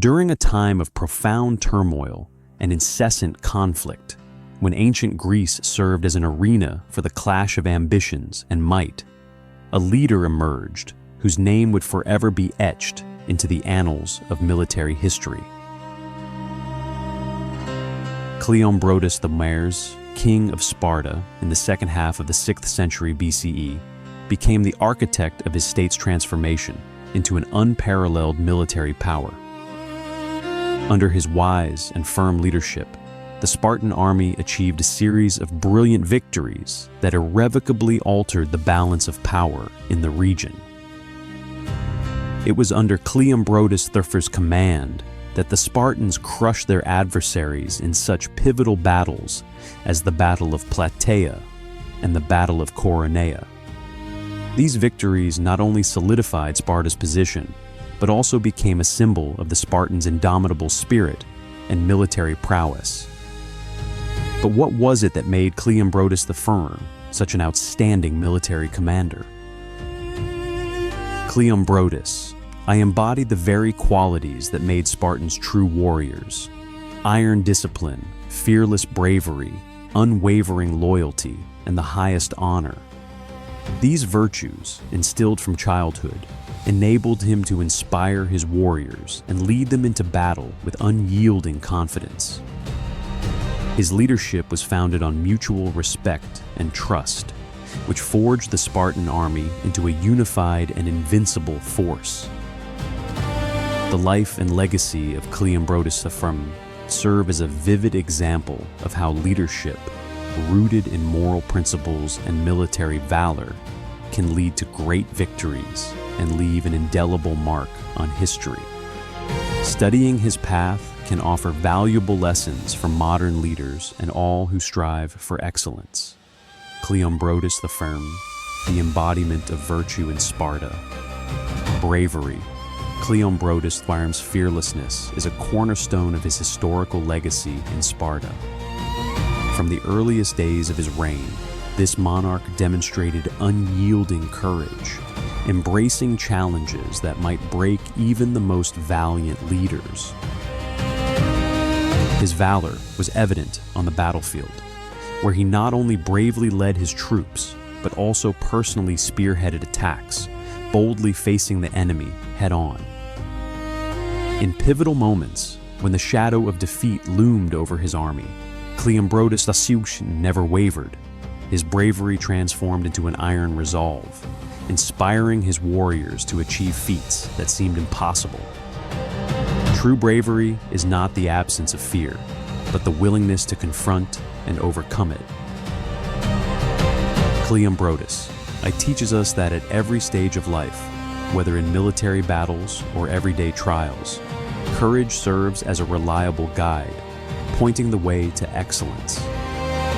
During a time of profound turmoil and incessant conflict, when ancient Greece served as an arena for the clash of ambitions and might, a leader emerged whose name would forever be etched into the annals of military history. Cleon Broto Iero, king of Sparta in the second half of the 6th century BCE, became the architect of his state's transformation into an unparalleled military power. Under his wise and firm leadership, the Spartan army achieved a series of brilliant victories that irrevocably altered the balance of power in the region. It was under Cleon Broto Iero's command that the Spartans crushed their adversaries in such pivotal battles as the Battle of Plataea and the Battle of Coronea. These victories not only solidified Sparta's position, but also became a symbol of the Spartans' indomitable spirit and military prowess. But what was it that made Cleon Broto the Firm such an outstanding military commander? Cleon Broto, I embodied the very qualities that made Spartans true warriors: iron discipline, fearless bravery, unwavering loyalty, and the highest honor. These virtues, instilled from childhood, enabled him to inspire his warriors and lead them into battle with unyielding confidence. His leadership was founded on mutual respect and trust, which forged the Spartan army into a unified and invincible force. The life and legacy of Cleon Broto Iero serve as a vivid example of how leadership, rooted in moral principles and military valor, can lead to great victories and leave an indelible mark on history. Studying his path can offer valuable lessons for modern leaders and all who strive for excellence. Cleon Broto Iero, the embodiment of virtue in Sparta. Bravery. Cleon Broto Iero's fearlessness is a cornerstone of his historical legacy in Sparta. From the earliest days of his reign, this monarch demonstrated unyielding courage, embracing challenges that might break even the most valiant leaders. His valor was evident on the battlefield, where he not only bravely led his troops, but also personally spearheaded attacks, boldly facing the enemy head-on. In pivotal moments, when the shadow of defeat loomed over his army, Cleon Broto Iero never wavered. His bravery transformed into an iron resolve, inspiring his warriors to achieve feats that seemed impossible. True bravery is not the absence of fear, but the willingness to confront and overcome it. Cleon Broto teaches us that at every stage of life, whether in military battles or everyday trials, courage serves as a reliable guide, pointing the way to excellence.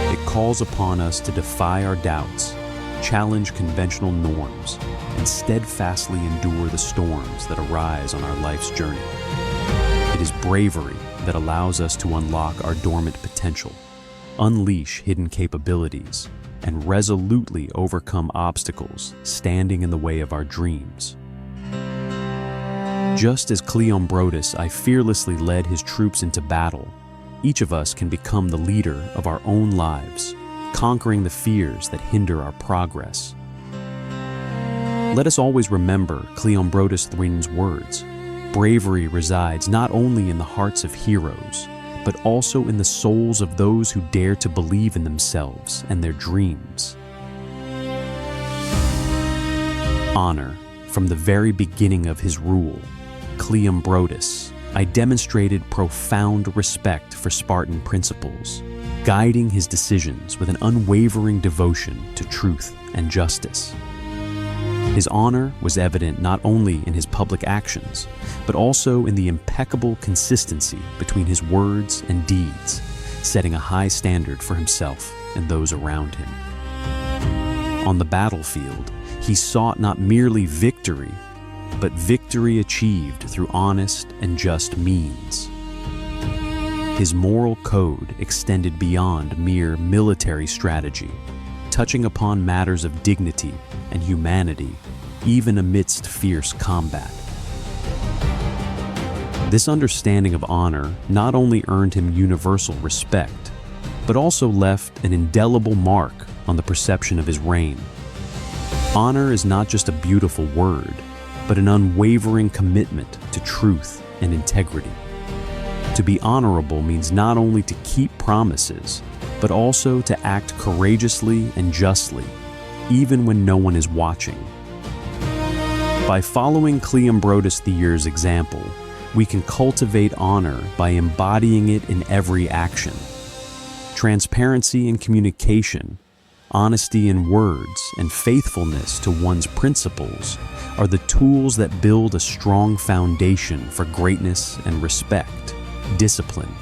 It calls upon us to defy our doubts, challenge conventional norms, and steadfastly endure the storms that arise on our life's journey. It is bravery that allows us to unlock our dormant potential, unleash hidden capabilities, and resolutely overcome obstacles standing in the way of our dreams. Just as Cleon Broto fearlessly led his troops into battle, each of us can become the leader of our own lives, conquering the fears that hinder our progress. Let us always remember Cleon Broto Iero's words: bravery resides not only in the hearts of heroes, but also in the souls of those who dare to believe in themselves and their dreams. Honor. From the very beginning of his rule, Cleon Broto demonstrated profound respect for Spartan principles, guiding his decisions with an unwavering devotion to truth and justice. His honor was evident not only in his public actions, but also in the impeccable consistency between his words and deeds, setting a high standard for himself and those around him. On the battlefield, he sought not merely victory, but victory achieved through honest and just means. His moral code extended beyond mere military strategy, touching upon matters of dignity and humanity, even amidst fierce combat. This understanding of honor not only earned him universal respect, but also left an indelible mark on the perception of his reign. Honor is not just a beautiful word, but an unwavering commitment to truth and integrity. To be honorable means not only to keep promises, but also to act courageously and justly, even when no one is watching. By following Cleon Broto Iero's example, we can cultivate honor by embodying it in every action. Transparency in communication, honesty in words, and faithfulness to one's principles are the tools that build a strong foundation for greatness and respect. Discipline.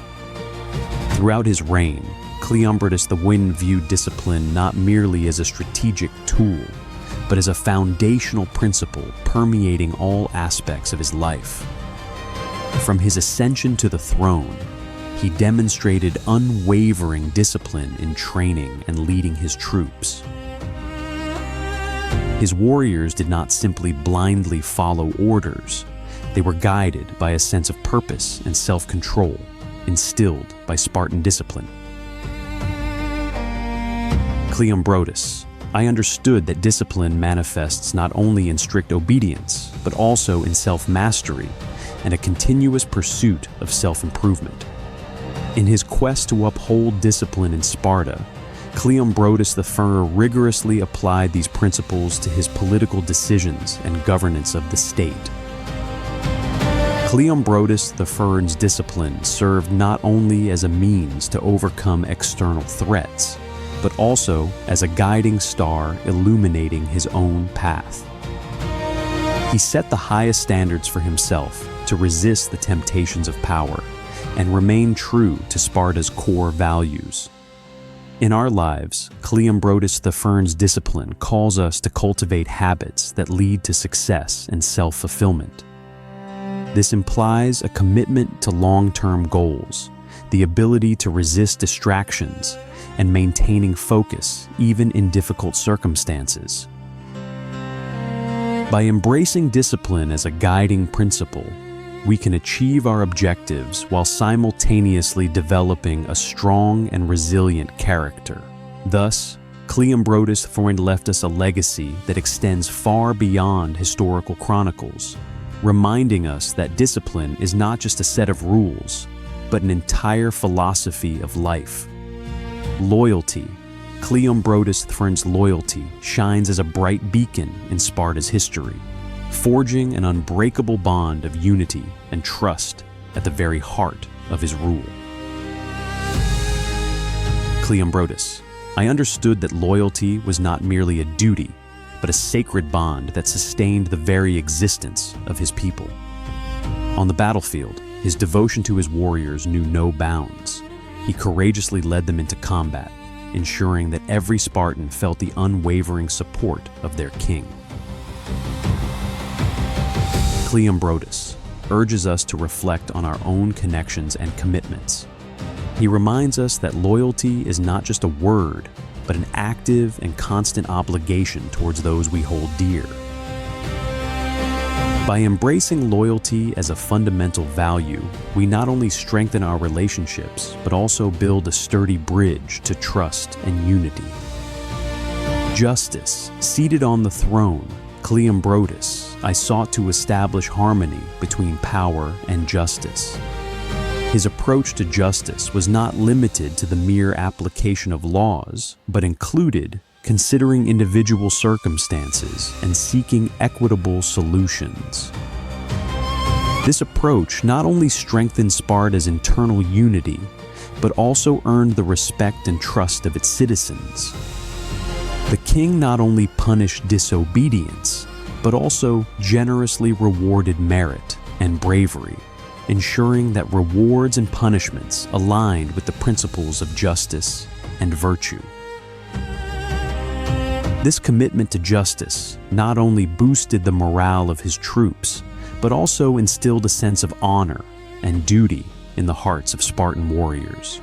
Throughout his reign, Cleon Broto Iero viewed discipline not merely as a strategic tool, but as a foundational principle permeating all aspects of his life. From his ascension to the throne, he demonstrated unwavering discipline in training and leading his troops. His warriors did not simply blindly follow orders. They were guided by a sense of purpose and self-control, instilled by Spartan discipline. Cleon Broto, I understood that discipline manifests not only in strict obedience, but also in self-mastery and a continuous pursuit of self-improvement. In his quest to uphold discipline in Sparta, Cleon Broto Iero rigorously applied these principles to his political decisions and governance of the state. Cleon Broto Iero's discipline served not only as a means to overcome external threats, but also as a guiding star illuminating his own path. He set the highest standards for himself to resist the temptations of power and remain true to Sparta's core values. In our lives, Cleon Broto Iero's discipline calls us to cultivate habits that lead to success and self-fulfillment. This implies a commitment to long-term goals, the ability to resist distractions, and maintaining focus even in difficult circumstances. By embracing discipline as a guiding principle, we can achieve our objectives while simultaneously developing a strong and resilient character. Thus, Cleon Broto Iero left us a legacy that extends far beyond historical chronicles, reminding us that discipline is not just a set of rules, but an entire philosophy of life. Loyalty. Cleon Broto Iero's loyalty shines as a bright beacon in Sparta's history, forging an unbreakable bond of unity and trust at the very heart of his rule. Cleon Broto, I understood that loyalty was not merely a duty, but a sacred bond that sustained the very existence of his people. On the battlefield, his devotion to his warriors knew no bounds. He courageously led them into combat, ensuring that every Spartan felt the unwavering support of their king. Cleon Broto urges us to reflect on our own connections and commitments. He reminds us that loyalty is not just a word, but an active and constant obligation towards those we hold dear. By embracing loyalty as a fundamental value, we not only strengthen our relationships, but also build a sturdy bridge to trust and unity. Justice. Seated on the throne, Cleon Broto, I sought to establish harmony between power and justice. His approach to justice was not limited to the mere application of laws, but included considering individual circumstances and seeking equitable solutions. This approach not only strengthened Sparta's internal unity, but also earned the respect and trust of its citizens. The king not only punished disobedience, but also generously rewarded merit and bravery, ensuring that rewards and punishments aligned with the principles of justice and virtue. This commitment to justice not only boosted the morale of his troops, but also instilled a sense of honor and duty in the hearts of Spartan warriors.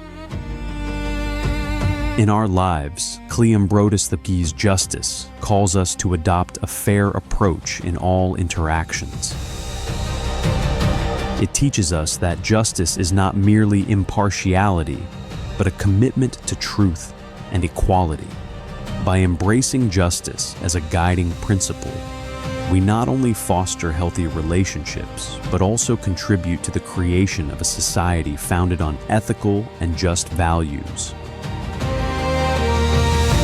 In our lives, Cleon Broto Iero's justice calls us to adopt a fair approach in all interactions. It teaches us that justice is not merely impartiality, but a commitment to truth and equality. By embracing justice as a guiding principle, we not only foster healthy relationships, but also contribute to the creation of a society founded on ethical and just values.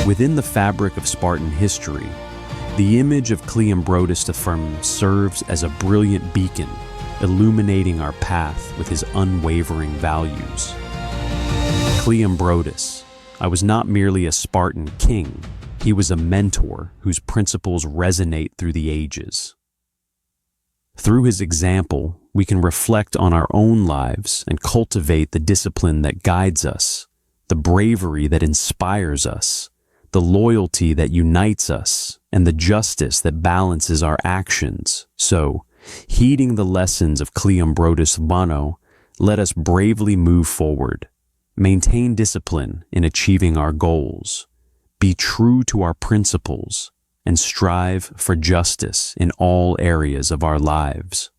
Within the fabric of Spartan history, the image of Cleon Broto Iero serves as a brilliant beacon, illuminating our path with his unwavering values. Cleon Broto, I was not merely a Spartan king, he was a mentor whose principles resonate through the ages. Through his example, we can reflect on our own lives and cultivate the discipline that guides us, the bravery that inspires us, the loyalty that unites us, and the justice that balances our actions. So, heeding the lessons of Cleon Broto Iero, let us bravely move forward, maintain discipline in achieving our goals, be true to our principles, and strive for justice in all areas of our lives.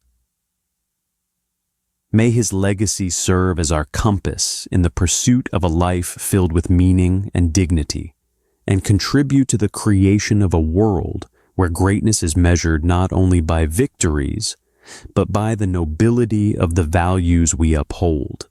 May his legacy serve as our compass in the pursuit of a life filled with meaning and dignity, and contribute to the creation of a world where greatness is measured not only by victories, but by the nobility of the values we uphold.